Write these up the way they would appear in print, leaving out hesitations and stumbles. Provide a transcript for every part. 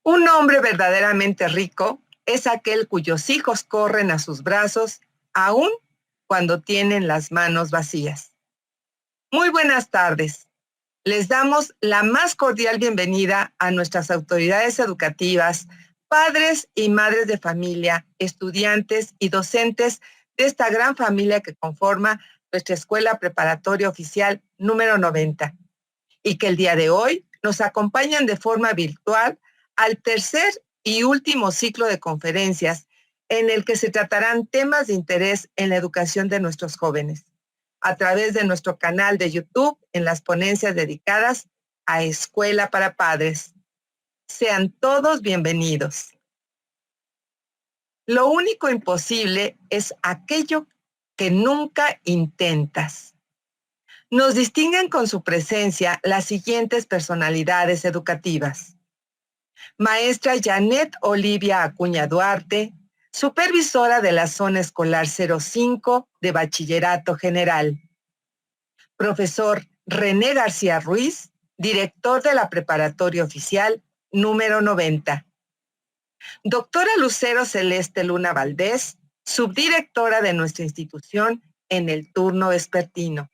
Un hombre verdaderamente rico es aquel cuyos hijos corren a sus brazos aun cuando tienen las manos vacías. Muy buenas tardes. Les damos la más cordial bienvenida a nuestras autoridades educativas, padres y madres de familia, estudiantes y docentes de esta gran familia que conforma nuestra Escuela Preparatoria Oficial número 90 y que el día de hoy nos acompañan de forma virtual al tercer y último ciclo de conferencias en el que se tratarán temas de interés en la educación de nuestros jóvenes a través de nuestro canal de YouTube en las ponencias dedicadas a Escuela para Padres. Sean todos bienvenidos. Lo único imposible es aquello que nunca intentas. Nos distinguen con su presencia las siguientes personalidades educativas. Maestra Janet Olivia Acuña Duarte, supervisora de la zona escolar 05 de Bachillerato General. Profesor René García Ruiz, director de la Preparatoria Oficial número 90. Doctora Lucero Celeste Luna Valdés, subdirectora de nuestra institución en el turno vespertino.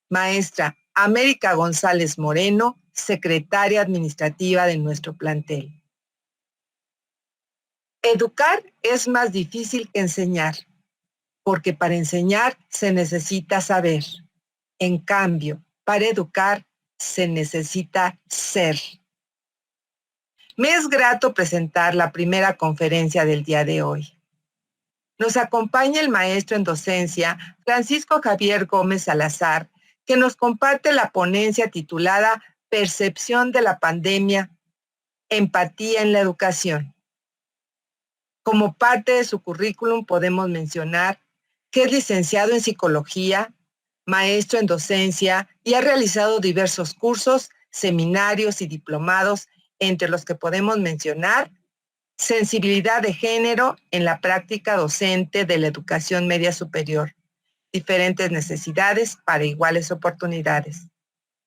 Maestra América González Moreno, secretaria administrativa de nuestro plantel. Educar es más difícil que enseñar, porque para enseñar se necesita saber. En cambio, para educar se necesita ser. Me es grato presentar la primera conferencia del día de hoy. Nos acompaña el maestro en docencia, Francisco Javier Gómez Salazar, que nos comparte la ponencia titulada Percepción de la pandemia, empatía en la educación. Como parte de su currículum podemos mencionar que es licenciado en psicología, maestro en docencia y ha realizado diversos cursos, seminarios y diplomados, entre los que podemos mencionar sensibilidad de género en la práctica docente de la educación media superior, diferentes necesidades para iguales oportunidades,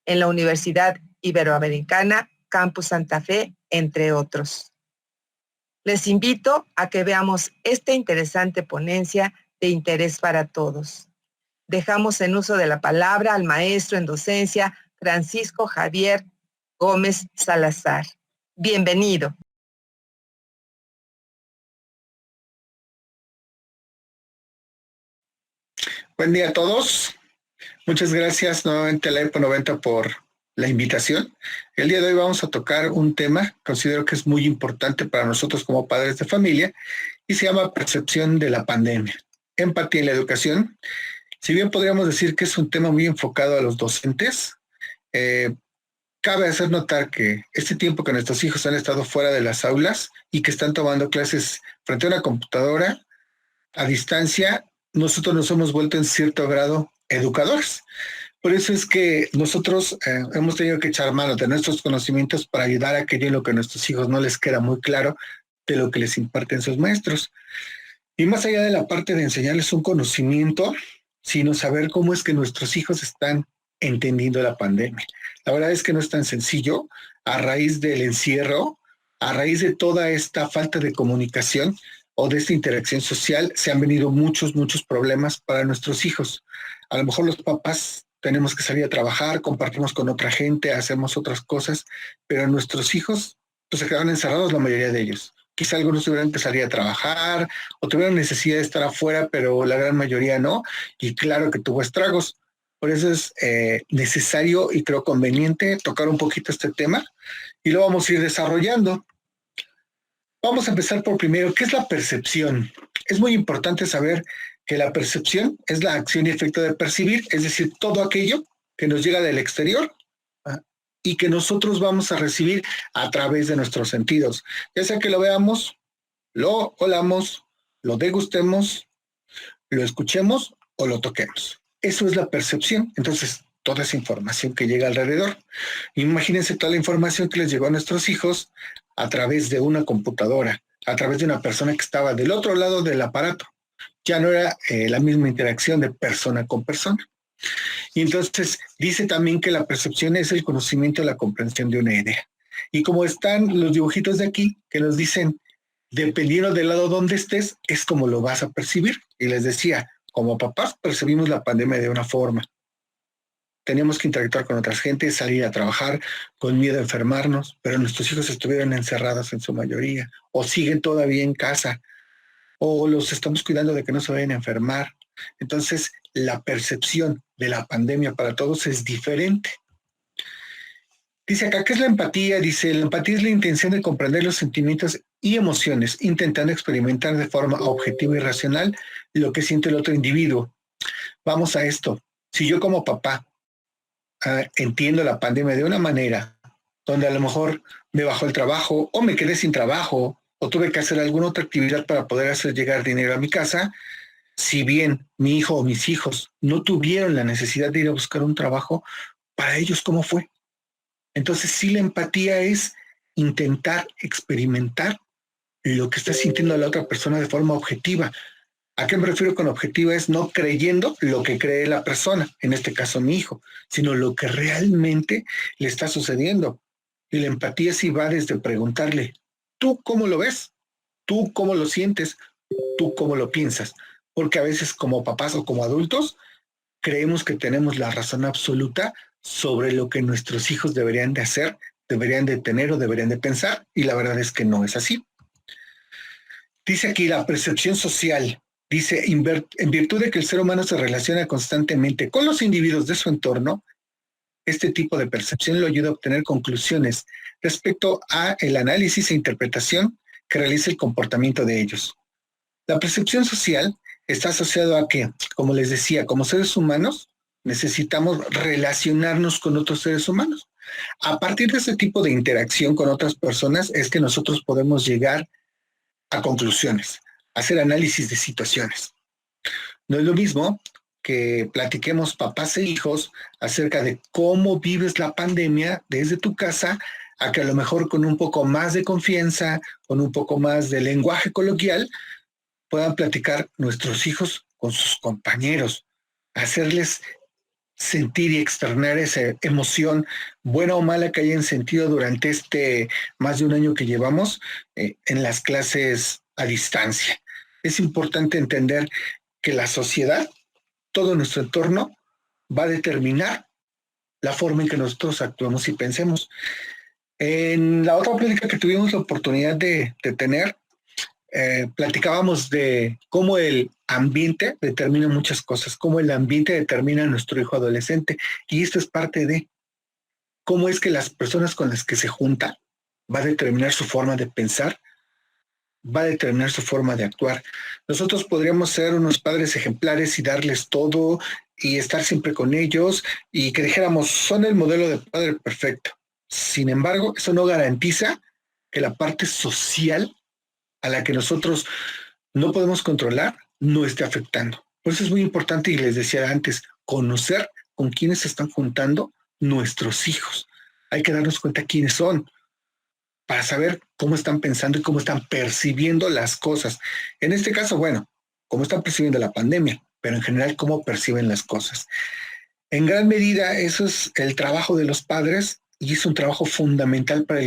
en la Universidad Iberoamericana, Campus Santa Fe, entre otros. Les invito a que veamos esta interesante ponencia de interés para todos. Dejamos en uso de la palabra al maestro en docencia, Francisco Javier Gómez Salazar. Bienvenido. Buen día a todos. Muchas gracias nuevamente a la EPO 90 por la invitación. El día de hoy vamos a tocar un tema que considero que es muy importante para nosotros como padres de familia y se llama percepción de la pandemia. Empatía en la educación. Si bien podríamos decir que es un tema muy enfocado a los docentes, cabe hacer notar que este tiempo que nuestros hijos han estado fuera de las aulas y que están tomando clases frente a una computadora a distancia, nosotros nos hemos vuelto en cierto grado educadores. Por eso es que nosotros hemos tenido que echar mano de nuestros conocimientos para ayudar a aquello en lo que a nuestros hijos no les queda muy claro de lo que les imparten sus maestros. Y más allá de la parte de enseñarles un conocimiento, sino saber cómo es que nuestros hijos están entendiendo la pandemia. La verdad es que no es tan sencillo a raíz del encierro, a raíz de toda esta falta de comunicación o de esta interacción social, se han venido muchos problemas para nuestros hijos. A lo mejor los papás tenemos que salir a trabajar, compartimos con otra gente, hacemos otras cosas, pero nuestros hijos pues, se quedaron encerrados la mayoría de ellos. Quizá algunos tuvieran que salir a trabajar o tuvieron necesidad de estar afuera, pero la gran mayoría no, y claro que tuvo estragos. Por eso es necesario y creo conveniente tocar un poquito este tema y lo vamos a ir desarrollando. Vamos a empezar por primero, ¿qué es la percepción? Es muy importante saber que la percepción es la acción y efecto de percibir, es decir, todo aquello que nos llega del exterior y que nosotros vamos a recibir a través de nuestros sentidos. Ya sea que lo veamos, lo olamos, lo degustemos, lo escuchemos o lo toquemos. Eso es la percepción. Entonces, toda esa información que llega alrededor. Imagínense toda la información que les llegó a nuestros hijos a través de una computadora, a través de una persona que estaba del otro lado del aparato. Ya no era la misma interacción de persona con persona. Y entonces dice también que la percepción es el conocimiento, la comprensión de una idea. Y como están los dibujitos de aquí que nos dicen, dependiendo del lado donde estés, es como lo vas a percibir. Y les decía, como papás percibimos la pandemia de una forma. Teníamos que interactuar con otras gentes, salir a trabajar con miedo a enfermarnos, pero nuestros hijos estuvieron encerrados en su mayoría, o siguen todavía en casa, o los estamos cuidando de que no se vayan a enfermar. Entonces, la percepción de la pandemia para todos es diferente. Dice acá, ¿qué es la empatía? Dice, la empatía es la intención de comprender los sentimientos y emociones, intentando experimentar de forma objetiva y racional lo que siente el otro individuo. Vamos a esto. Si yo como papá entiendo la pandemia de una manera donde a lo mejor me bajó el trabajo o me quedé sin trabajo o tuve que hacer alguna otra actividad para poder hacer llegar dinero a mi casa, si bien mi hijo o mis hijos no tuvieron la necesidad de ir a buscar un trabajo, para ellos, ¿cómo fue? Entonces, sí, la empatía es intentar experimentar lo que está sintiendo la otra persona de forma objetiva. ¿A qué me refiero con objetiva? Es no creyendo lo que cree la persona, en este caso mi hijo, sino lo que realmente le está sucediendo. Y la empatía sí va desde preguntarle, ¿tú cómo lo ves? ¿Tú cómo lo sientes? ¿Tú cómo lo piensas? Porque a veces como papás o como adultos creemos que tenemos la razón absoluta sobre lo que nuestros hijos deberían de hacer, deberían de tener o deberían de pensar, y la verdad es que no es así. Dice aquí la percepción social. Dice, en virtud de que el ser humano se relaciona constantemente con los individuos de su entorno, este tipo de percepción lo ayuda a obtener conclusiones respecto a el análisis e interpretación que realiza el comportamiento de ellos. La percepción social está asociada a que, como les decía, como seres humanos, necesitamos relacionarnos con otros seres humanos. A partir de ese tipo de interacción con otras personas es que nosotros podemos llegar a conclusiones, a hacer análisis de situaciones. No es lo mismo que platiquemos papás e hijos acerca de cómo vives la pandemia desde tu casa, a que a lo mejor con un poco más de confianza, con un poco más de lenguaje coloquial, puedan platicar nuestros hijos con sus compañeros, hacerles sentir y externar esa emoción, buena o mala, que hayan sentido durante este más de un año que llevamos en las clases a distancia. Es importante entender que la sociedad, todo nuestro entorno, va a determinar la forma en que nosotros actuamos y pensemos. En la otra plática que tuvimos la oportunidad de tener, platicábamos de cómo el ambiente determina muchas cosas, cómo el ambiente determina a nuestro hijo adolescente. Y esto es parte de cómo es que las personas con las que se junta va a determinar su forma de pensar, va a determinar su forma de actuar. Nosotros podríamos ser unos padres ejemplares y darles todo y estar siempre con ellos y que dijéramos, son el modelo de padre perfecto. Sin embargo, eso no garantiza que la parte social a la que nosotros no podemos controlar no esté afectando. Por eso es muy importante, y les decía antes, conocer con quiénes se están juntando nuestros hijos. Hay que darnos cuenta quiénes son para saber cómo están pensando y cómo están percibiendo las cosas. En este caso, bueno, cómo están percibiendo la pandemia, pero en general cómo perciben las cosas. En gran medida, eso es el trabajo de los padres y es un trabajo fundamental para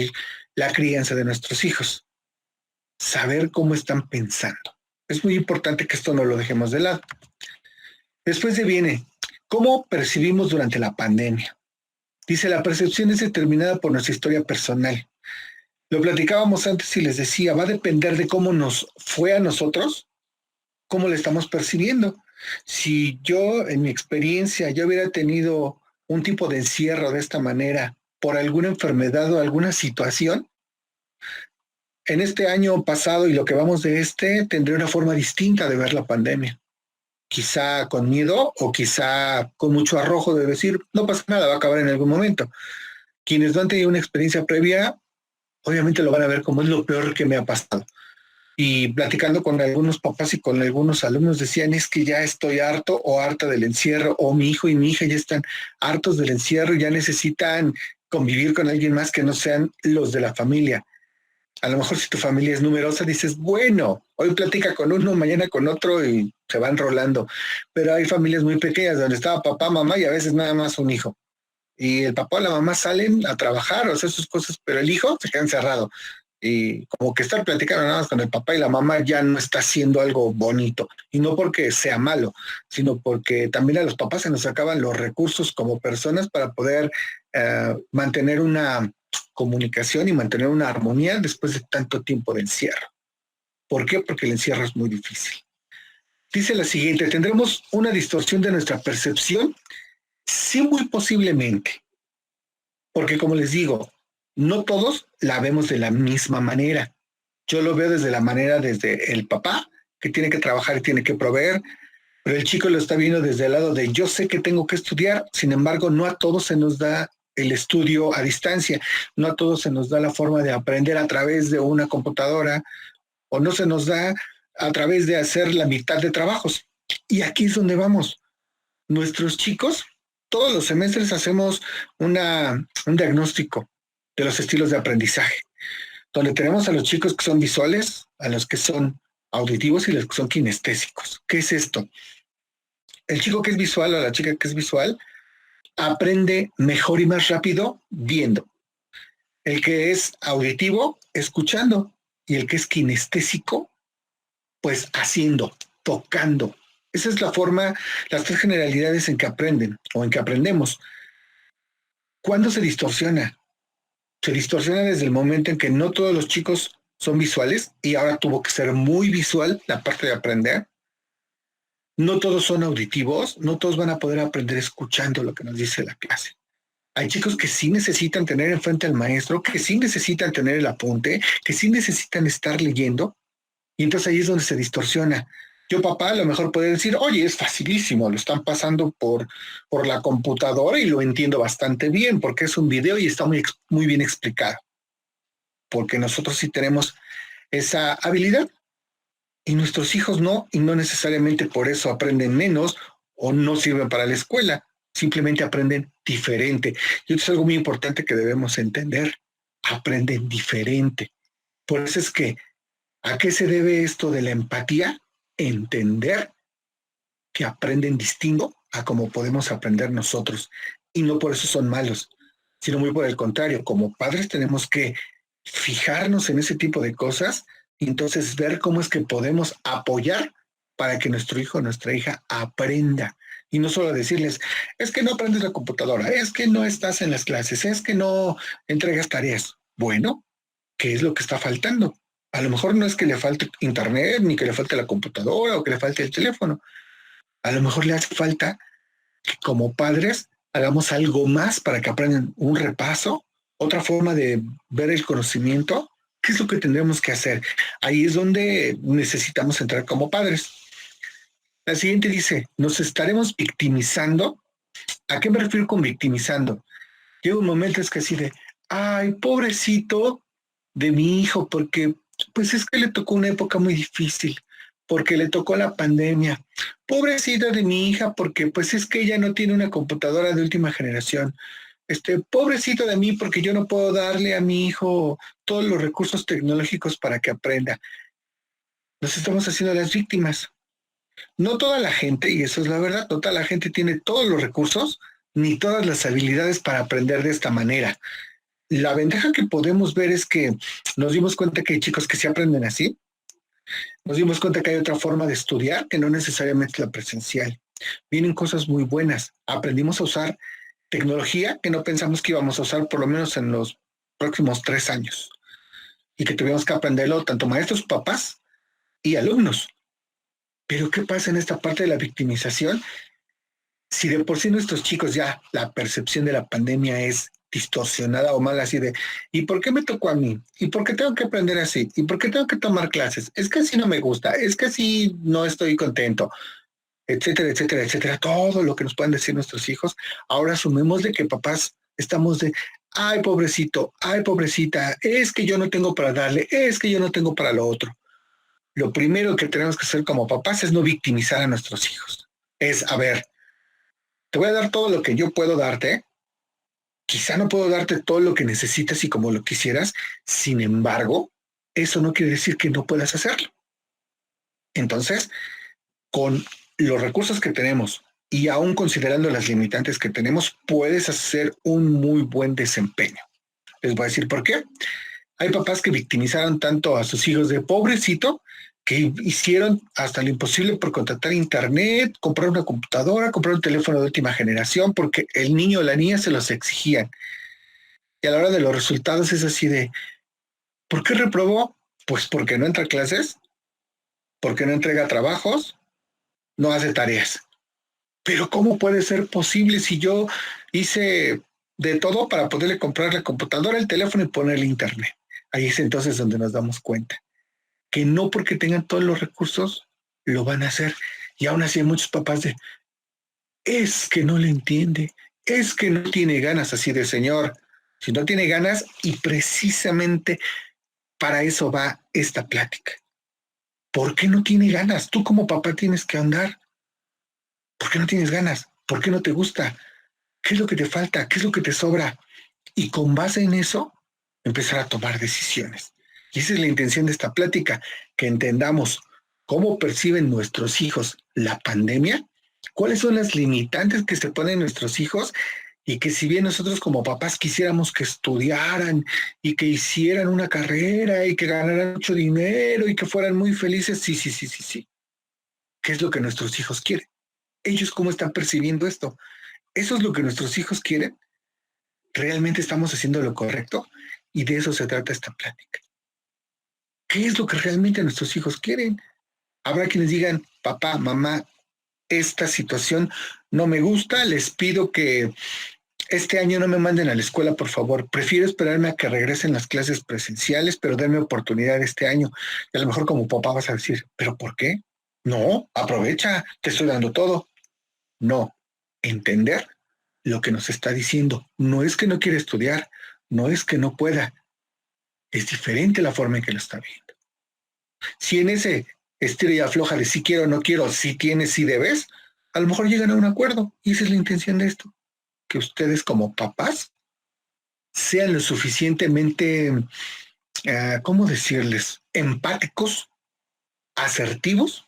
la crianza de nuestros hijos. Saber cómo están pensando. Es muy importante que esto no lo dejemos de lado. Después viene, ¿cómo percibimos durante la pandemia? Dice, la percepción es determinada por nuestra historia personal. Lo platicábamos antes y les decía, va a depender de cómo nos fue a nosotros, cómo le estamos percibiendo. Si yo, en mi experiencia, yo hubiera tenido un tipo de encierro de esta manera por alguna enfermedad o alguna situación, en este año pasado y lo que vamos de tendré una forma distinta de ver la pandemia. Quizá con miedo o quizá con mucho arrojo de decir, no pasa nada, va a acabar en algún momento. Quienes no han tenido una experiencia previa, obviamente lo van a ver como es lo peor que me ha pasado. Y platicando con algunos papás y con algunos alumnos decían, es que ya estoy harto o harta del encierro, o mi hijo y mi hija ya están hartos del encierro y ya necesitan convivir con alguien más que no sean los de la familia. A lo mejor si tu familia es numerosa, dices, bueno, hoy platica con uno, mañana con otro y se van rolando. Pero hay familias muy pequeñas donde estaba papá, mamá y a veces nada más un hijo. y el papá o la mamá salen a trabajar o hacer sus cosas, pero el hijo se queda encerrado. Y como que estar platicando nada más con el papá y la mamá ya no está haciendo algo bonito. Y no porque sea malo, sino porque también a los papás se nos acaban los recursos como personas para poder mantener una comunicación y mantener una armonía después de tanto tiempo de encierro. ¿Por qué? Porque el encierro es muy difícil. Dice la siguiente, ¿tendremos una distorsión de nuestra percepción? Sí, muy posiblemente, porque como les digo, no todos la vemos de la misma manera. Yo lo veo desde la manera, desde el papá, que tiene que trabajar y tiene que proveer, pero el chico lo está viendo desde el lado de yo sé que tengo que estudiar, sin embargo, no a todos se nos da el estudio a distancia, no a todos se nos da la forma de aprender a través de una computadora, o no se nos da a través de hacer la mitad de trabajos. Y aquí es donde vamos. Nuestros chicos, todos los semestres hacemos un diagnóstico de los estilos de aprendizaje, donde tenemos a los chicos que son visuales, a los que son auditivos y los que son kinestésicos. ¿Qué es esto? El chico que es visual o la chica que es visual aprende mejor y más rápido viendo. El que es auditivo, escuchando. Y el que es kinestésico, pues haciendo, tocando. Esa es la forma, las tres generalidades en que aprenden o en que aprendemos. ¿Cuándo se distorsiona? Se distorsiona desde el momento en que no todos los chicos son visuales y ahora tuvo que ser muy visual la parte de aprender. No todos son auditivos, no todos van a poder aprender escuchando lo que nos dice la clase. Hay chicos que sí necesitan tener enfrente al maestro, que sí necesitan tener el apunte, que sí necesitan estar leyendo, y entonces ahí es donde se distorsiona. Yo, papá, a lo mejor puede decir, oye, es facilísimo, lo están pasando por la computadora y lo entiendo bastante bien, porque es un video y está muy bien explicado. Porque nosotros sí tenemos esa habilidad y nuestros hijos no, y no necesariamente por eso aprenden menos o no sirven para la escuela, simplemente aprenden diferente. Y esto es algo muy importante que debemos entender, aprenden diferente. Por eso es que, ¿a qué se debe esto de la empatía? Entender que aprenden distinto a como podemos aprender nosotros. Y no por eso son malos, sino muy por el contrario. Como padres tenemos que fijarnos en ese tipo de cosas y entonces ver cómo es que podemos apoyar para que nuestro hijo o nuestra hija aprenda. Y no solo decirles, es que no aprendes la computadora, es que no estás en las clases, es que no entregas tareas. Bueno, ¿qué es lo que está faltando? A lo mejor no es que le falte internet, ni que le falte la computadora o que le falte el teléfono. A lo mejor le hace falta que como padres hagamos algo más para que aprendan un repaso, otra forma de ver el conocimiento. ¿Qué es lo que tendremos que hacer? Ahí es donde necesitamos entrar como padres. La siguiente dice, nos estaremos victimizando. ¿A qué me refiero con victimizando? Llega un momento es que así de, ay, pobrecito de mi hijo, porque pues es que le tocó una época muy difícil, porque le tocó la pandemia. Pobrecita de mi hija, porque pues es que ella no tiene una computadora de última generación. Pobrecito de mí, porque yo no puedo darle a mi hijo todos los recursos tecnológicos para que aprenda. Nos estamos haciendo las víctimas. No toda la gente, y eso es la verdad, no toda la gente tiene todos los recursos ni todas las habilidades para aprender de esta manera. La ventaja que podemos ver es que nos dimos cuenta que hay chicos que sí aprenden así, nos dimos cuenta que hay otra forma de estudiar que no necesariamente es la presencial. Vienen cosas muy buenas. Aprendimos a usar tecnología que no pensamos que íbamos a usar por lo menos en los próximos 3 años y que tuvimos que aprenderlo tanto maestros, papás y alumnos. Pero ¿qué pasa en esta parte de la victimización? Si de por sí nuestros chicos ya la percepción de la pandemia es distorsionada o mal así de, ¿y por qué me tocó a mí? ¿Y por qué tengo que aprender así? ¿Y por qué tengo que tomar clases? Es que así no me gusta, es que así no estoy contento, etcétera, etcétera, etcétera. Todo lo que nos puedan decir nuestros hijos, ahora asumimos de que papás estamos de, ay, pobrecito, ay, pobrecita, es que yo no tengo para darle, es que yo no tengo para lo otro. Lo primero que tenemos que hacer como papás es no victimizar a nuestros hijos. Es, a ver, te voy a dar todo lo que yo puedo darte. Quizá no puedo darte todo lo que necesitas y como lo quisieras. Sin embargo, eso no quiere decir que no puedas hacerlo. Entonces, con los recursos que tenemos, y aún considerando las limitantes que tenemos, puedes hacer un muy buen desempeño. Les voy a decir por qué. Hay papás que victimizaron tanto a sus hijos de pobrecito que hicieron hasta lo imposible por contratar internet, comprar una computadora, comprar un teléfono de última generación, porque el niño o la niña se los exigían. Y a la hora de los resultados es así de, ¿por qué reprobó? Pues porque no entra a clases, porque no entrega trabajos, no hace tareas. Pero ¿cómo puede ser posible si yo hice de todo para poderle comprar la computadora, el teléfono y ponerle internet? Ahí es entonces donde nos damos cuenta que no porque tengan todos los recursos lo van a hacer. Y aún así hay muchos papás de, es que no le entiende, es que no tiene ganas, así de señor, si no tiene ganas, y precisamente para eso va esta plática. ¿Por qué no tiene ganas? Tú como papá tienes que andar. ¿Por qué no tienes ganas? ¿Por qué no te gusta? ¿Qué es lo que te falta? ¿Qué es lo que te sobra? Y con base en eso, empezar a tomar decisiones. Y esa es la intención de esta plática, que entendamos cómo perciben nuestros hijos la pandemia, cuáles son las limitantes que se ponen nuestros hijos y que si bien nosotros como papás quisiéramos que estudiaran y que hicieran una carrera y que ganaran mucho dinero y que fueran muy felices, sí, sí, sí, sí, sí. ¿Qué es lo que nuestros hijos quieren? Ellos cómo están percibiendo esto. ¿Eso es lo que nuestros hijos quieren? ¿Realmente estamos haciendo lo correcto? Y de eso se trata esta plática. ¿Qué es lo que realmente nuestros hijos quieren? Habrá quienes digan, papá, mamá, esta situación no me gusta, les pido que este año no me manden a la escuela, por favor. Prefiero esperarme a que regresen las clases presenciales, pero denme oportunidad este año. Y a lo mejor como papá vas a decir, ¿pero por qué? No, aprovecha, te estoy dando todo. No, entender lo que nos está diciendo. No es que no quiera estudiar, no es que no pueda, es diferente la forma en que lo está viendo. Si en ese estira y afloja de si quiero o no quiero, si tienes, si debes, a lo mejor llegan a un acuerdo. Y esa es la intención de esto, que ustedes como papás sean lo suficientemente, ¿cómo decirles? Empáticos, asertivos,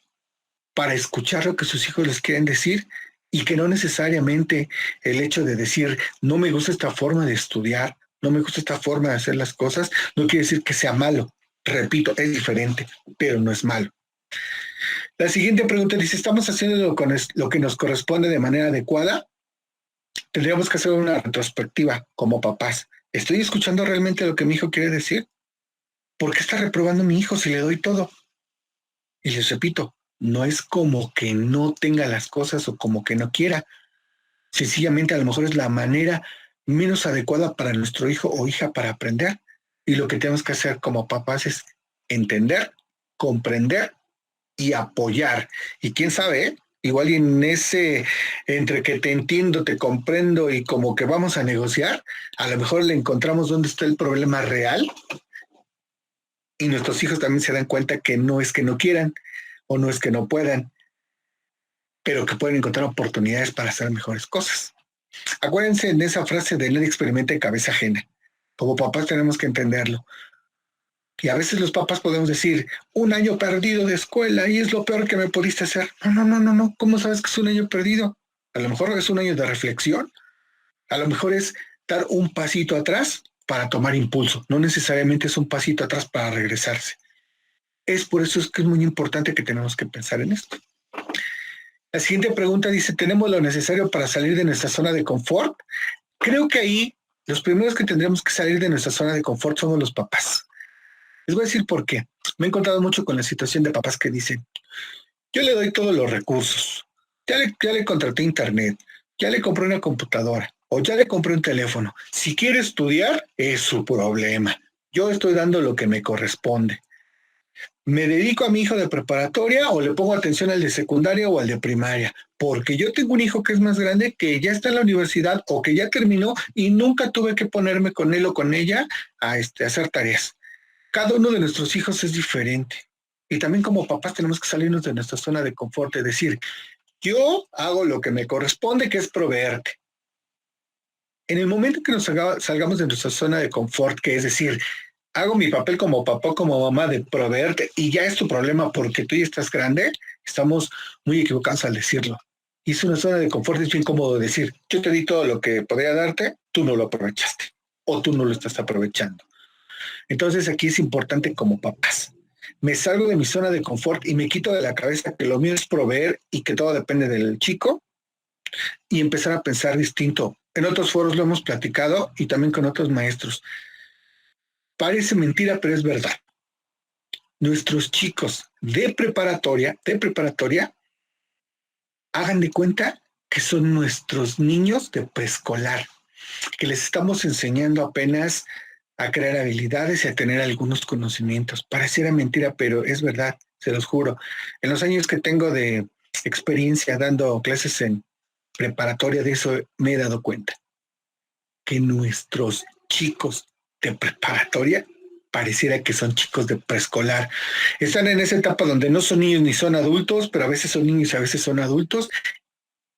para escuchar lo que sus hijos les quieren decir y que no necesariamente el hecho de decir, no me gusta esta forma de estudiar, no me gusta esta forma de hacer las cosas, no quiere decir que sea malo. Repito, es diferente, pero no es malo. La siguiente pregunta dice, ¿estamos haciendo lo que nos corresponde de manera adecuada? Tendríamos que hacer una retrospectiva como papás. ¿Estoy escuchando realmente lo que mi hijo quiere decir? ¿Por qué está reprobando mi hijo si le doy todo? Y les repito, no es como que no tenga las cosas o como que no quiera. Sencillamente a lo mejor es la manera menos adecuada para nuestro hijo o hija para aprender. Y lo que tenemos que hacer como papás es entender, comprender y apoyar. Y quién sabe, ¿eh? Igual y en ese, entre que te entiendo, te comprendo y como que vamos a negociar, a lo mejor le encontramos dónde está el problema real y nuestros hijos también se dan cuenta que no es que no quieran o no es que no puedan, pero que pueden encontrar oportunidades para hacer mejores cosas. Acuérdense en esa frase de nadie experimenta en cabeza ajena. Como papás tenemos que entenderlo. Y a veces los papás podemos decir, un año perdido de escuela y es lo peor que me pudiste hacer. No, no, no, no, no. ¿Cómo sabes que es un año perdido? A lo mejor es un año de reflexión. A lo mejor es dar un pasito atrás para tomar impulso. No necesariamente es un pasito atrás para regresarse. Es por eso es que es muy importante que tenemos que pensar en esto. La siguiente pregunta dice, ¿tenemos lo necesario para salir de nuestra zona de confort? Creo que ahí los primeros que tendremos que salir de nuestra zona de confort somos los papás. Les voy a decir por qué. Me he encontrado mucho con la situación de papás que dicen, yo le doy todos los recursos, ya le contraté internet, ya le compré una computadora o ya le compré un teléfono. Si quiere estudiar, es su problema. Yo estoy dando lo que me corresponde. ¿Me dedico a mi hijo de preparatoria o le pongo atención al de secundaria o al de primaria? Porque yo tengo un hijo que es más grande, que ya está en la universidad o que ya terminó y nunca tuve que ponerme con él o con ella a hacer tareas. Cada uno de nuestros hijos es diferente. Y también como papás tenemos que salirnos de nuestra zona de confort y decir, yo hago lo que me corresponde, que es proveerte. En el momento que nos salgamos de nuestra zona de confort, que es decir, hago mi papel como papá, como mamá de proveerte y ya es tu problema porque tú ya estás grande, estamos muy equivocados al decirlo. Y es una zona de confort, es bien cómodo decir, yo te di todo lo que podía darte, tú no lo aprovechaste o tú no lo estás aprovechando. Entonces aquí es importante como papás. Me salgo de mi zona de confort y me quito de la cabeza que lo mío es proveer y que todo depende del chico y empezar a pensar distinto. En otros foros lo hemos platicado y también con otros maestros. Parece mentira, pero es verdad. Nuestros chicos de preparatoria, hagan de cuenta que son nuestros niños de preescolar, que les estamos enseñando apenas a crear habilidades y a tener algunos conocimientos. Pareciera mentira, pero es verdad, se los juro. En los años que tengo de experiencia dando clases en preparatoria, de eso me he dado cuenta, que nuestros chicos de preparatoria pareciera que son chicos de preescolar. Están en esa etapa donde no son niños ni son adultos, pero a veces son niños y a veces son adultos.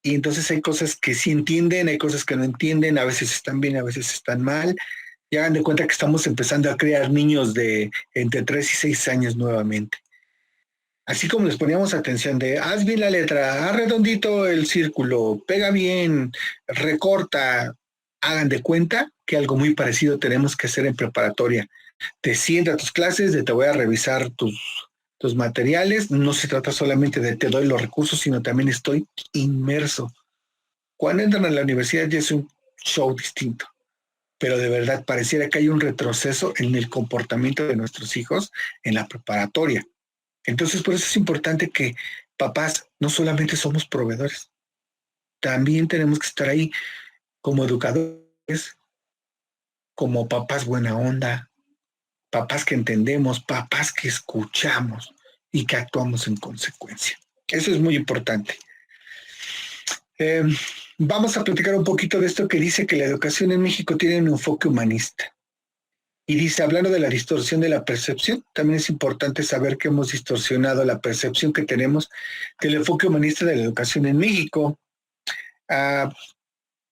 Y entonces hay cosas que sí entienden, hay cosas que no entienden, a veces están bien, a veces están mal. Y hagan de cuenta que estamos empezando a crear niños de entre 3 y 6 años nuevamente. Así como les poníamos atención de haz bien la letra, haz redondito el círculo, pega bien, recorta, hagan de cuenta que algo muy parecido tenemos que hacer en preparatoria. Te sientas a tus clases, de te voy a revisar tus materiales, no se trata solamente de te doy los recursos, sino también estoy inmerso. Cuando entran a la universidad ya es un show distinto, pero de verdad pareciera que hay un retroceso en el comportamiento de nuestros hijos en la preparatoria. Entonces, por eso es importante que papás no solamente somos proveedores, también tenemos que estar ahí como educadores, como papás buena onda, papás que entendemos, papás que escuchamos y que actuamos en consecuencia. Eso es muy importante. Eh, Vamos a platicar un poquito de esto que dice que la educación en México tiene un enfoque humanista. Y dice, hablando de la distorsión de la percepción, también es importante saber que hemos distorsionado la percepción que tenemos del enfoque humanista de la educación en México. Ah,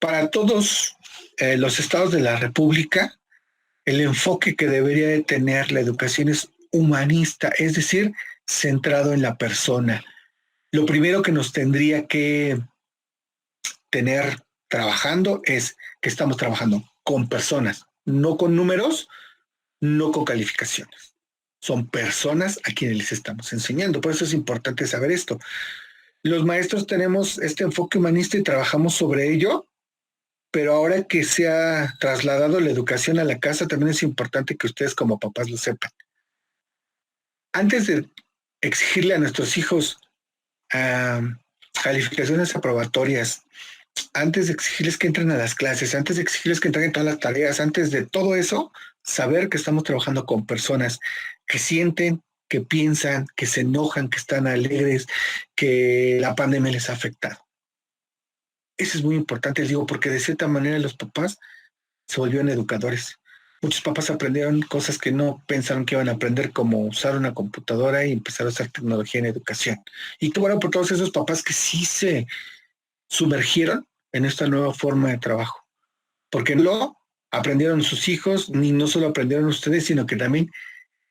para todos los estados de la República, el enfoque que debería de tener la educación es humanista, es decir, centrado en la persona. Lo primero que nos tendría que tener trabajando es que estamos trabajando con personas, no con números, no con calificaciones. Son personas a quienes les estamos enseñando. Por eso es importante saber esto. Los maestros tenemos este enfoque humanista y trabajamos sobre ello, pero ahora que se ha trasladado la educación a la casa, también es importante que ustedes como papás lo sepan. Antes de exigirle a nuestros hijos uh, calificaciones aprobatorias, antes de exigirles que entren a las clases, antes de exigirles que entreguen todas las tareas, antes de todo eso, saber que estamos trabajando con personas que sienten, que piensan, que se enojan, que están alegres, que la pandemia les ha afectado. Eso es muy importante, les digo, porque de cierta manera los papás se volvieron educadores. Muchos papás aprendieron cosas que no pensaron que iban a aprender, como usar una computadora y empezar a usar tecnología en educación. Y qué bueno por todos esos papás que sí se sumergieron en esta nueva forma de trabajo, porque no aprendieron sus hijos, ni no solo aprendieron ustedes, sino que también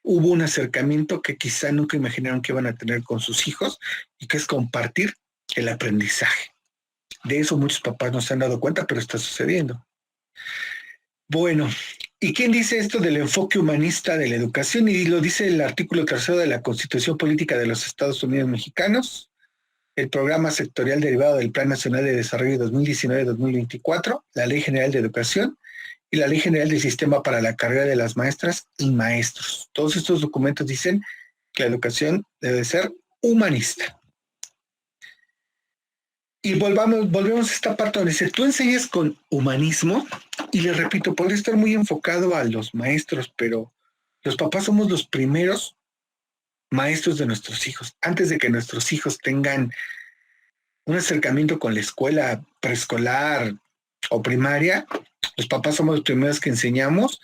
hubo un acercamiento que quizá nunca imaginaron que iban a tener con sus hijos y que es compartir el aprendizaje. De eso muchos papás no se han dado cuenta, pero está sucediendo. Bueno, ¿y quién dice esto del enfoque humanista de la educación? Y lo dice el artículo 3 de la Constitución Política de los Estados Unidos Mexicanos, el programa sectorial derivado del Plan Nacional de Desarrollo 2019-2024, la Ley General de Educación y la Ley General del Sistema para la Carrera de las Maestras y Maestros. Todos estos documentos dicen que la educación debe ser humanista. Y volvemos a esta parte donde dice, tú enseñas con humanismo, y les repito, podría estar muy enfocado a los maestros, pero los papás somos los primeros maestros de nuestros hijos. Antes de que nuestros hijos tengan un acercamiento con la escuela preescolar o primaria, los papás somos los primeros que enseñamos.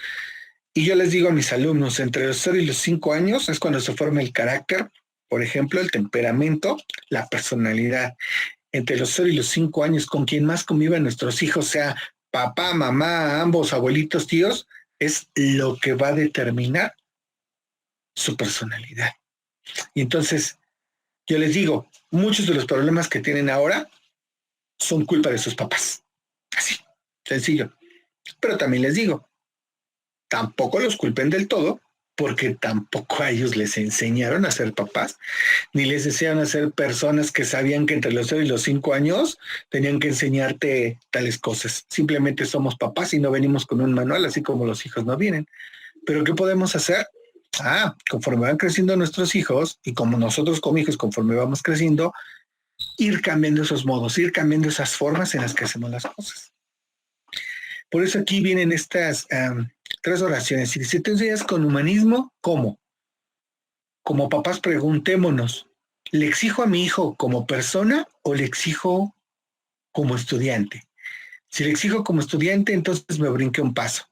Y yo les digo a mis alumnos, entre los 0 y los 5 años es cuando se forma el carácter, por ejemplo, el temperamento, la personalidad. Entre los 0 y los 5 años, con quien más conviven nuestros hijos, sea papá, mamá, ambos, abuelitos, tíos, es lo que va a determinar su personalidad. Y entonces, yo les digo, muchos de los problemas que tienen ahora son culpa de sus papás. Así, sencillo. Pero también les digo, tampoco los culpen del todo, porque tampoco a ellos les enseñaron a ser papás, ni les enseñaron a ser personas que sabían que entre los 0 y los 5 años tenían que enseñarte tales cosas. Simplemente somos papás y no venimos con un manual, así como los hijos no vienen. Pero ¿qué podemos hacer? Conforme van creciendo nuestros hijos y como nosotros como hijos, conforme vamos creciendo, ir cambiando esos modos, ir cambiando esas formas en las que hacemos las cosas. Por eso aquí vienen estas 3 oraciones. Y si te enseñas con humanismo, ¿cómo? Como papás preguntémonos, ¿le exijo a mi hijo como persona o le exijo como estudiante? Si le exijo como estudiante, entonces me brinqué un paso.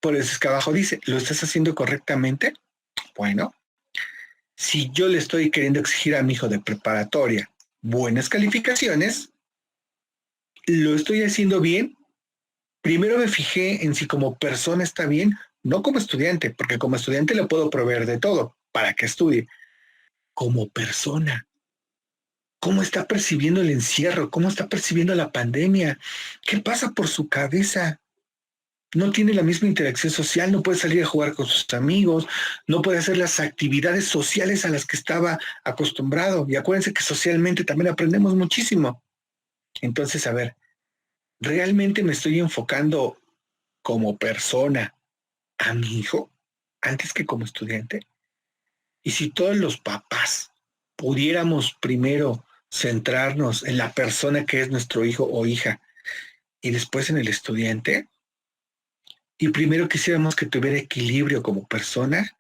Por eso es que abajo dice, ¿lo estás haciendo correctamente? Bueno, si yo le estoy queriendo exigir a mi hijo de preparatoria buenas calificaciones, ¿lo estoy haciendo bien? Primero me fijé en si como persona está bien, no como estudiante, porque como estudiante le puedo proveer de todo para que estudie. Como persona, ¿cómo está percibiendo el encierro? ¿Cómo está percibiendo la pandemia? ¿Qué pasa por su cabeza? No tiene la misma interacción social, no puede salir a jugar con sus amigos, no puede hacer las actividades sociales a las que estaba acostumbrado. Y acuérdense que socialmente también aprendemos muchísimo. Entonces, a ver, ¿realmente me estoy enfocando como persona a mi hijo antes que como estudiante? Y si todos los papás pudiéramos primero centrarnos en la persona que es nuestro hijo o hija y después en el estudiante, y primero quisiéramos que tuviera equilibrio como persona,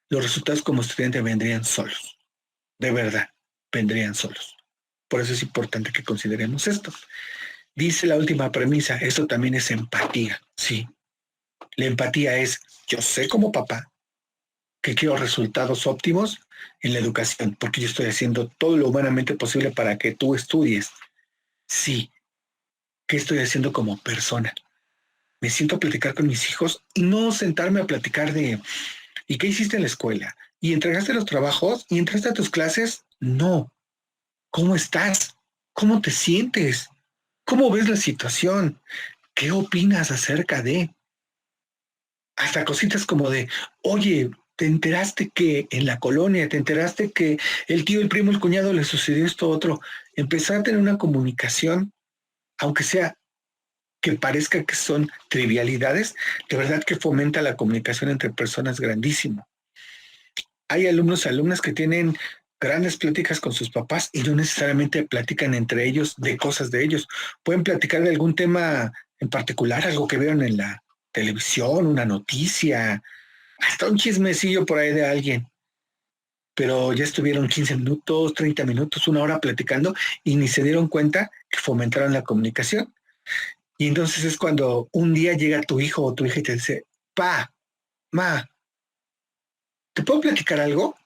los resultados como estudiante vendrían solos. De verdad, vendrían solos. Por eso es importante que consideremos esto. Dice la última premisa, esto también es empatía, sí. La empatía es, yo sé como papá que quiero resultados óptimos en la educación, porque yo estoy haciendo todo lo humanamente posible para que tú estudies. Sí, ¿qué estoy haciendo como persona? Me siento a platicar con mis hijos y no sentarme a platicar de, ¿y qué hiciste en la escuela? ¿Y entregaste los trabajos? ¿Y entraste a tus clases? No. ¿Cómo estás? ¿Cómo te sientes? ¿Cómo ves la situación? ¿Qué opinas acerca de? Hasta cositas como de, oye, ¿te enteraste que en la colonia, te enteraste que el tío, el primo, el cuñado le sucedió esto otro? Empezar a tener una comunicación, aunque sea que parezca que son trivialidades, de verdad que fomenta la comunicación entre personas grandísimo. Hay alumnos y alumnas que tienen grandes pláticas con sus papás y no necesariamente platican entre ellos de cosas de ellos. Pueden platicar de algún tema en particular, algo que vieron en la televisión, una noticia, hasta un chismecillo por ahí de alguien. Pero ya estuvieron 15 minutos, 30 minutos, 1 hora platicando y ni se dieron cuenta que fomentaron la comunicación. Y entonces es cuando un día llega tu hijo o tu hija y te dice, pa, ma, ¿te puedo platicar algo?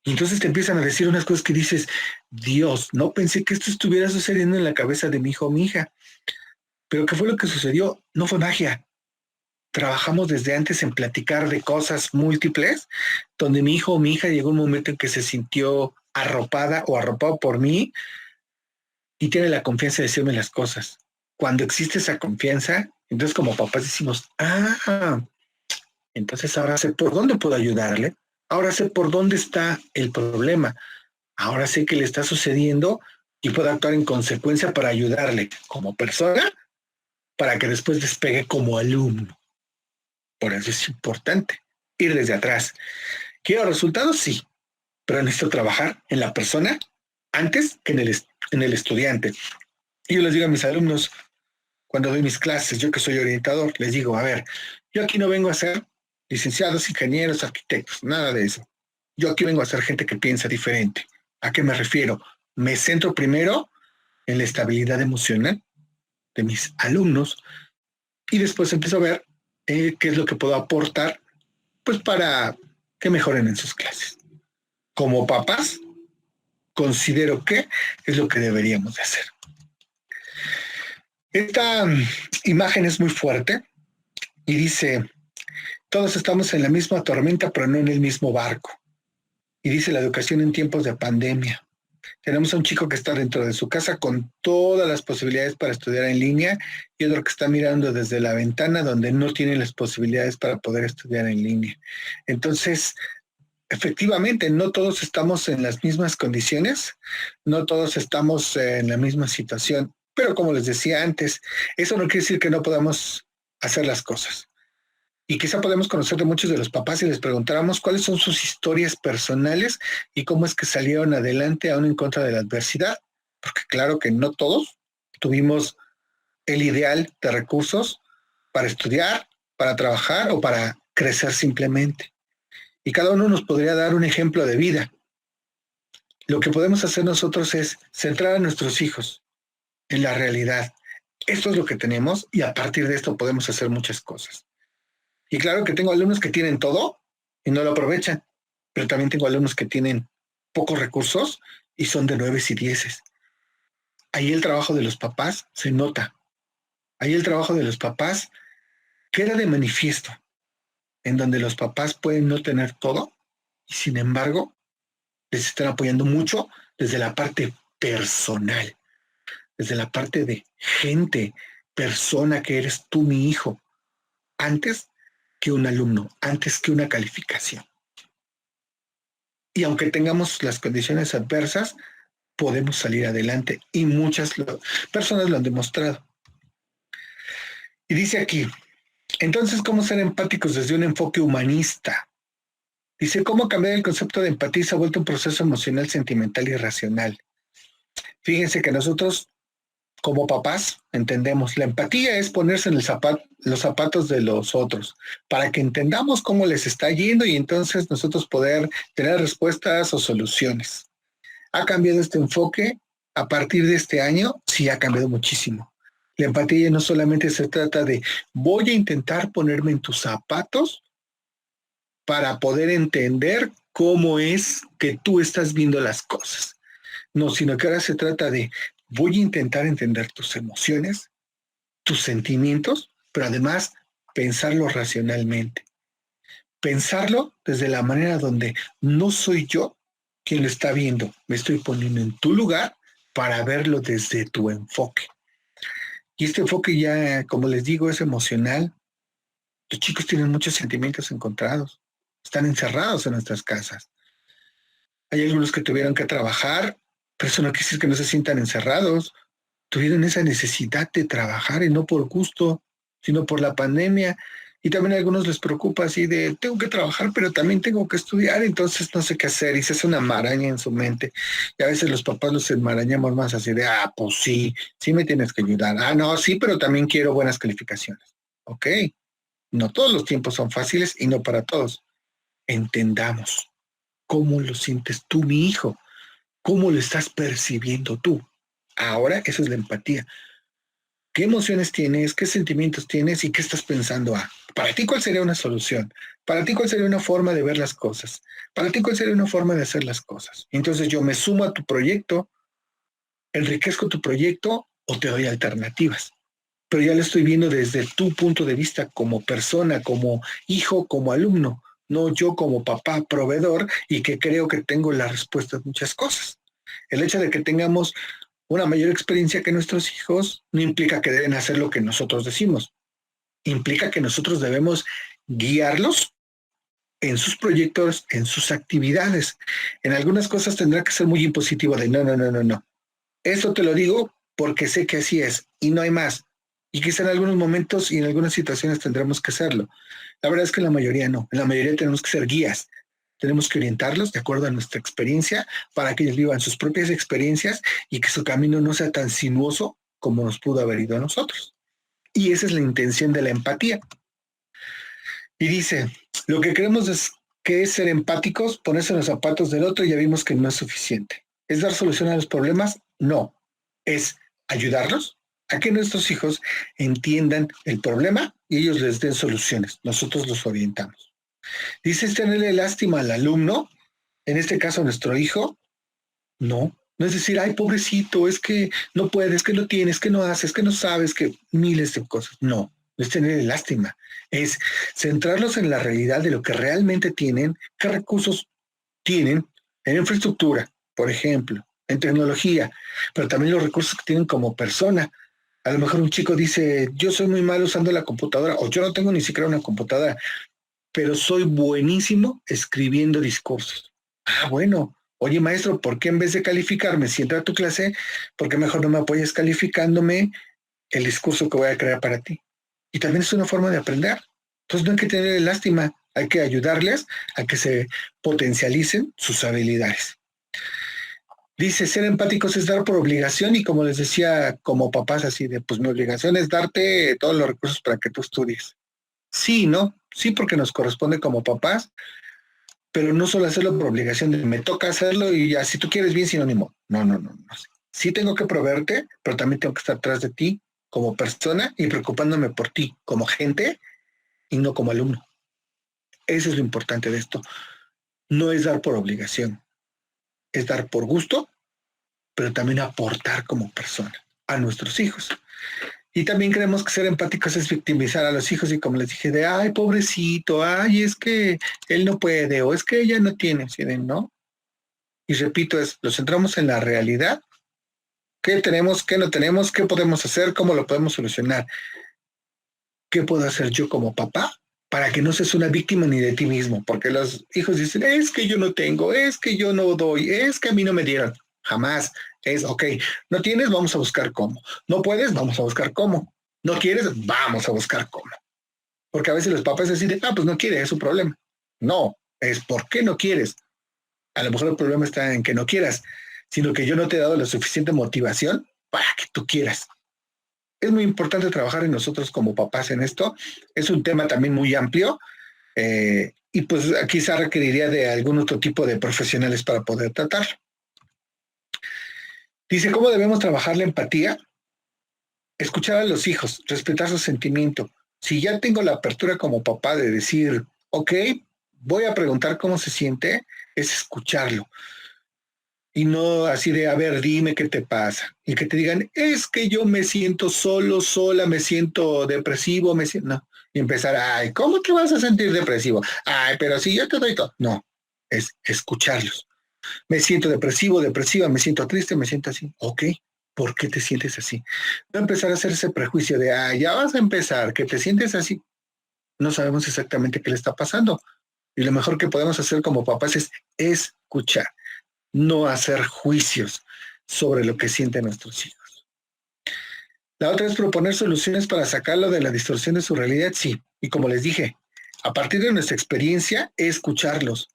Y entonces te empiezan a decir unas cosas que dices, Dios, no pensé que esto estuviera sucediendo en la cabeza de mi hijo o mi hija. Pero ¿qué fue lo que sucedió? No fue magia. Trabajamos desde antes en platicar de cosas múltiples, donde mi hijo o mi hija llegó un momento en que se sintió arropada o arropado por mí y tiene la confianza de decirme las cosas. Cuando existe esa confianza, entonces como papás decimos, entonces ahora sé por dónde puedo ayudarle, ahora sé por dónde está el problema, ahora sé qué le está sucediendo y puedo actuar en consecuencia para ayudarle como persona, para que después despegue como alumno. Por eso es importante ir desde atrás. ¿Quiero resultados? Sí, pero necesito trabajar en la persona antes que en el estudiante. Y yo les digo a mis alumnos, cuando doy mis clases, yo que soy orientador, les digo, a ver, yo aquí no vengo a ser licenciados, ingenieros, arquitectos, nada de eso. Yo aquí vengo a ser gente que piensa diferente. ¿A qué me refiero? Me centro primero en la estabilidad emocional de mis alumnos y después empiezo a ver qué es lo que puedo aportar, pues para que mejoren en sus clases. Como papás, considero que es lo que deberíamos de hacer. Esta imagen es muy fuerte y dice, todos estamos en la misma tormenta, pero no en el mismo barco. Y dice la educación en tiempos de pandemia. Tenemos a un chico que está dentro de su casa con todas las posibilidades para estudiar en línea y otro que está mirando desde la ventana donde no tiene las posibilidades para poder estudiar en línea. Entonces, efectivamente, no todos estamos en las mismas condiciones, no todos estamos en la misma situación, pero como les decía antes, eso no quiere decir que no podamos hacer las cosas. Y quizá podemos conocer de muchos de los papás y les preguntáramos cuáles son sus historias personales y cómo es que salieron adelante aún en contra de la adversidad. Porque claro que no todos tuvimos el ideal de recursos para estudiar, para trabajar o para crecer simplemente. Y cada uno nos podría dar un ejemplo de vida. Lo que podemos hacer nosotros es centrar a nuestros hijos en la realidad. Esto es lo que tenemos y a partir de esto podemos hacer muchas cosas. Y claro que tengo alumnos que tienen todo y no lo aprovechan, pero también tengo alumnos que tienen pocos recursos y son de 9 y 10. Ahí el trabajo de los papás se nota. Ahí el trabajo de los papás queda de manifiesto, en donde los papás pueden no tener todo y sin embargo les están apoyando mucho desde la parte personal, desde la parte de gente, persona que eres tú, mi hijo, antes que un alumno, antes que una calificación. Y aunque tengamos las condiciones adversas, podemos salir adelante y personas lo han demostrado. Y dice aquí, entonces, ¿cómo ser empáticos desde un enfoque humanista? Dice, ¿cómo cambiar el concepto de empatía y se ha vuelto un proceso emocional, sentimental y racional? Fíjense que nosotros, como papás, entendemos, la empatía es ponerse en los zapatos de los otros, para que entendamos cómo les está yendo y entonces nosotros poder tener respuestas o soluciones. ¿Ha cambiado este enfoque a partir de este año? Sí, ha cambiado muchísimo. La empatía no solamente se trata de voy a intentar ponerme en tus zapatos para poder entender cómo es que tú estás viendo las cosas. No, sino que ahora se trata de voy a intentar entender tus emociones, tus sentimientos, pero además pensarlo racionalmente. Pensarlo desde la manera donde no soy yo quien lo está viendo, me estoy poniendo en tu lugar para verlo desde tu enfoque. Y este enfoque ya, como les digo, es emocional. Los chicos tienen muchos sentimientos encontrados, están encerrados en nuestras casas. Hay algunos que tuvieron que trabajar, pero eso no quiere decir que no se sientan encerrados. Tuvieron esa necesidad de trabajar y no por gusto, sino por la pandemia. Y también a algunos les preocupa así de, tengo que trabajar, pero también tengo que estudiar, entonces no sé qué hacer. Y se hace una maraña en su mente. Y a veces los papás los enmarañamos más así de, pues sí, sí me tienes que ayudar. No, sí, pero también quiero buenas calificaciones. Ok, no todos los tiempos son fáciles y no para todos. Entendamos cómo lo sientes tú, mi hijo, cómo lo estás percibiendo tú. Ahora, eso es la empatía. ¿Qué emociones tienes? ¿Qué sentimientos tienes? ¿Y qué estás pensando? Para ti, ¿cuál sería una solución? Para ti, ¿cuál sería una forma de ver las cosas? Para ti, ¿cuál sería una forma de hacer las cosas? Entonces yo me sumo a tu proyecto, enriquezco tu proyecto o te doy alternativas. Pero ya lo estoy viendo desde tu punto de vista como persona, como hijo, como alumno, no yo como papá proveedor y que creo que tengo la respuesta a muchas cosas. El hecho de que tengamos una mayor experiencia que nuestros hijos no implica que deben hacer lo que nosotros decimos. Implica que nosotros debemos guiarlos en sus proyectos, en sus actividades. En algunas cosas tendrá que ser muy impositivo de no. Esto te lo digo porque sé que así es y no hay más. Y quizá en algunos momentos y en algunas situaciones tendremos que hacerlo. La verdad es que en la mayoría no. En la mayoría tenemos que ser guías. Tenemos que orientarlos de acuerdo a nuestra experiencia para que ellos vivan sus propias experiencias y que su camino no sea tan sinuoso como nos pudo haber ido a nosotros. Y esa es la intención de la empatía. Y dice, lo que creemos es que es ser empáticos, ponerse en los zapatos del otro, y ya vimos que no es suficiente. ¿Es dar solución a los problemas? No. Es ayudarlos a que nuestros hijos entiendan el problema y ellos les den soluciones. Nosotros los orientamos. Dice, ¿es tenerle lástima al alumno? En este caso, nuestro hijo. No. No es decir, ay, pobrecito, es que no puedes, que no tienes, que no haces, que no sabes, que miles de cosas. No es tenerle lástima, es centrarlos en la realidad de lo que realmente tienen, qué recursos tienen en infraestructura, por ejemplo, en tecnología, pero también los recursos que tienen como persona. A lo mejor un chico dice, yo soy muy mal usando la computadora, o yo no tengo ni siquiera una computadora, pero soy buenísimo escribiendo discursos. Ah, bueno. Oye, maestro, ¿por qué en vez de calificarme si entra a tu clase, por qué mejor no me apoyas calificándome el discurso que voy a crear para ti? Y también es una forma de aprender. Entonces no hay que tener lástima, hay que ayudarles a que se potencialicen sus habilidades. Dice, ser empáticos es dar por obligación y como les decía, como papás así de, pues mi obligación es darte todos los recursos para que tú estudies. Sí, ¿no? Sí, porque nos corresponde como papás, pero no solo hacerlo por obligación de me toca hacerlo y ya, si tú quieres bien, sinónimo. No, no, no, no. Sí tengo que proveerte, pero también tengo que estar atrás de ti como persona y preocupándome por ti como gente y no como alumno. Eso es lo importante de esto. No es dar por obligación, es dar por gusto, pero también aportar como persona a nuestros hijos. Y también creemos que ser empáticos es victimizar a los hijos y como les dije, de, ay, pobrecito, ay, es que él no puede o es que ella no tiene, ¿sí? ¿No? Y repito, los centramos en la realidad. ¿Qué tenemos? ¿Qué no tenemos? ¿Qué podemos hacer? ¿Cómo lo podemos solucionar? ¿Qué puedo hacer yo como papá para que no seas una víctima ni de ti mismo? Porque los hijos dicen, es que yo no tengo, es que yo no doy, es que a mí no me dieron. Jamás. Es, ok, no tienes, vamos a buscar cómo. No puedes, vamos a buscar cómo. No quieres, vamos a buscar cómo. Porque a veces los papás deciden, ah, pues no quiere, es su problema. No, es por qué no quieres. A lo mejor el problema está en que no quieras, sino que yo no te he dado la suficiente motivación para que tú quieras. Es muy importante trabajar en nosotros como papás en esto. Es un tema también muy amplio y pues quizá requeriría de algún otro tipo de profesionales para poder tratarlo. Dice, ¿cómo debemos trabajar la empatía? Escuchar a los hijos, respetar su sentimiento. Si ya tengo la apertura como papá de decir, ok, voy a preguntar cómo se siente, es escucharlo. Y no así de, a ver, dime qué te pasa. Y que te digan, es que yo me siento solo, sola, me siento depresivo, me siento... No. Y empezar, ay, ¿cómo te vas a sentir depresivo? Ay, pero si yo te doy todo. No, es escucharlos. Me siento depresivo, depresiva, me siento triste, me siento así. Ok, ¿por qué te sientes así? No empezar a hacer ese prejuicio de, ay, ya vas a empezar, que te sientes así. No sabemos exactamente qué le está pasando. Y lo mejor que podemos hacer como papás es escuchar, no hacer juicios sobre lo que sienten nuestros hijos. La otra es proponer soluciones para sacarlo de la distorsión de su realidad, sí. Y como les dije, a partir de nuestra experiencia, escucharlos.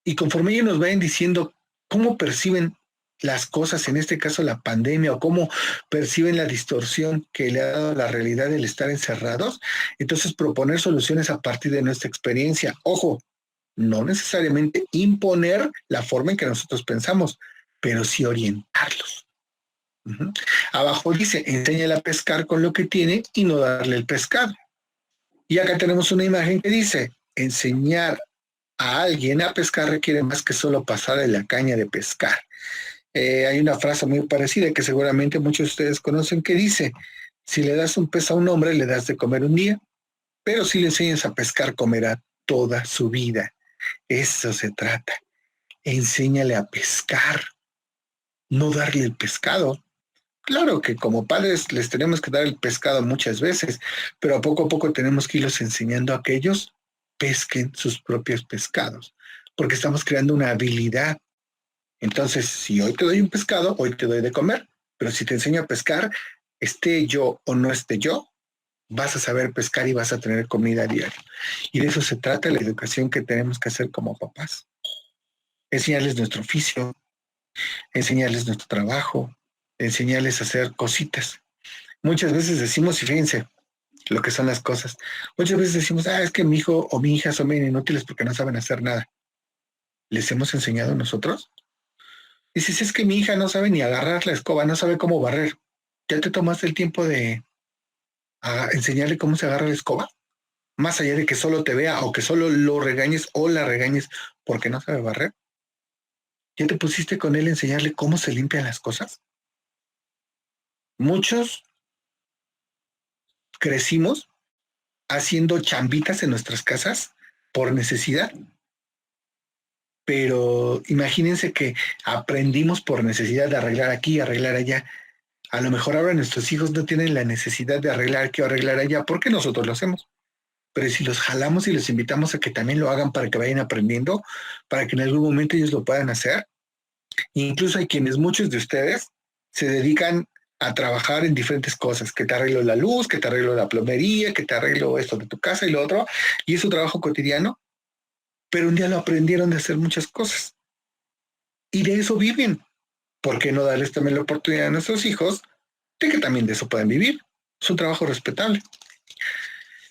Y conforme ellos nos vayan diciendo cómo perciben las cosas, en este caso la pandemia, o cómo perciben la distorsión que le ha dado la realidad del estar encerrados, entonces proponer soluciones a partir de nuestra experiencia. Ojo, no necesariamente imponer la forma en que nosotros pensamos, pero sí orientarlos. Uh-huh. Abajo dice, enséñale a pescar con lo que tiene y no darle el pescado. Y acá tenemos una imagen que dice, enseñar a alguien a pescar requiere más que solo pasarle la caña de pescar. Hay una frase muy parecida que seguramente muchos de ustedes conocen que dice, si le das un pez a un hombre, le das de comer un día, pero si le enseñas a pescar, comerá toda su vida. Eso se trata. Enséñale a pescar, no darle el pescado. Claro que como padres les tenemos que dar el pescado muchas veces, pero a poco tenemos que irlos enseñando a que ellos pesquen sus propios pescados, porque estamos creando una habilidad. Entonces, si hoy te doy un pescado, hoy te doy de comer, pero si te enseño a pescar, esté yo o no esté yo, vas a saber pescar y vas a tener comida diaria. Y de eso se trata la educación que tenemos que hacer como papás. Enseñarles nuestro oficio, enseñarles nuestro trabajo, enseñarles a hacer cositas. Muchas veces decimos, y fíjense lo que son las cosas, muchas veces decimos, es que mi hijo o mi hija son bien inútiles porque no saben hacer nada. ¿Les hemos enseñado nosotros? Dices, es que mi hija no sabe ni agarrar la escoba, no sabe cómo barrer. ¿Ya te tomaste el tiempo de enseñarle cómo se agarra la escoba? Más allá de que solo te vea o que solo lo regañes o la regañes porque no sabe barrer. ¿Ya te pusiste con él a enseñarle cómo se limpian las cosas? Muchos crecimos haciendo chambitas en nuestras casas por necesidad. pero imagínense que aprendimos por necesidad de arreglar aquí, arreglar allá. A lo mejor ahora nuestros hijos no tienen la necesidad de arreglar aquí o arreglar allá, porque nosotros lo hacemos. Pero si los jalamos y los invitamos a que también lo hagan para que vayan aprendiendo, para que en algún momento ellos lo puedan hacer. Incluso hay quienes, muchos de ustedes, se dedican a trabajar en diferentes cosas, que te arreglo la luz, que te arreglo la plomería, que te arreglo esto de tu casa y lo otro, y es su trabajo cotidiano, pero un día lo aprendieron de hacer muchas cosas. Y de eso viven. ¿Por qué no darles también la oportunidad a nuestros hijos de que también de eso puedan vivir? Es un trabajo respetable.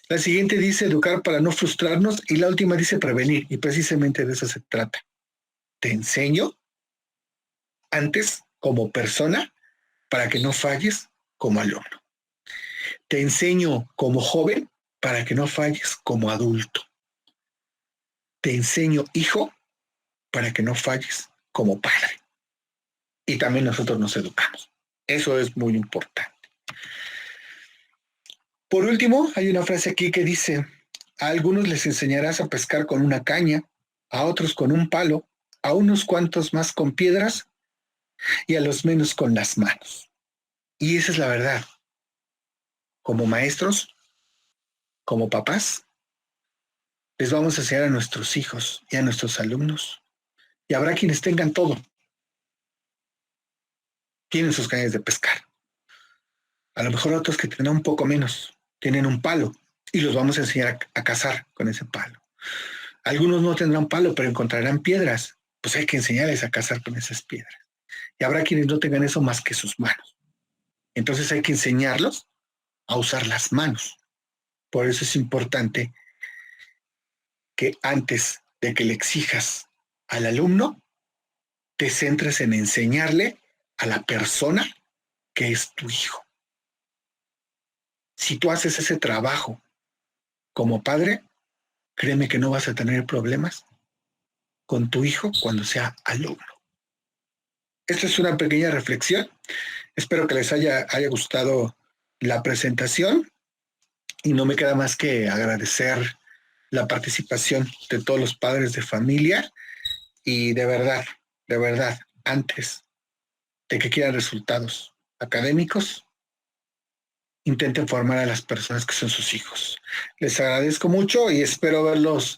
La siguiente dice educar para no frustrarnos y la última dice prevenir, y precisamente de eso se trata. Te enseño antes como persona para que no falles como alumno. Te enseño como joven para que no falles como adulto. Te enseño, hijo, para que no falles como padre. Y también nosotros nos educamos. Eso es muy importante. Por último, hay una frase aquí que dice, a algunos les enseñarás a pescar con una caña, a otros con un palo, a unos cuantos más con piedras y a los menos con las manos. Y esa es la verdad. Como maestros, como papás, les vamos a enseñar a nuestros hijos y a nuestros alumnos. Y habrá quienes tengan todo. Tienen sus cañas de pescar. A lo mejor otros que tendrán un poco menos, tienen un palo y los vamos a enseñar a cazar con ese palo. Algunos no tendrán palo, pero encontrarán piedras. Pues hay que enseñarles a cazar con esas piedras. Y habrá quienes no tengan eso más que sus manos. Entonces hay que enseñarlos a usar las manos. Por eso es importante que antes de que le exijas al alumno, te centres en enseñarle a la persona que es tu hijo. Si tú haces ese trabajo como padre, créeme que no vas a tener problemas con tu hijo cuando sea alumno. Esta es una pequeña reflexión. Espero que les haya gustado la presentación y no me queda más que agradecer la participación de todos los padres de familia y de verdad, antes de que quieran resultados académicos, intenten formar a las personas que son sus hijos. Les agradezco mucho y espero verlos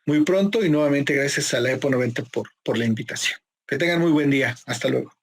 muy pronto y nuevamente gracias a la EPO 90 por la invitación. Que tengan muy buen día. Hasta luego.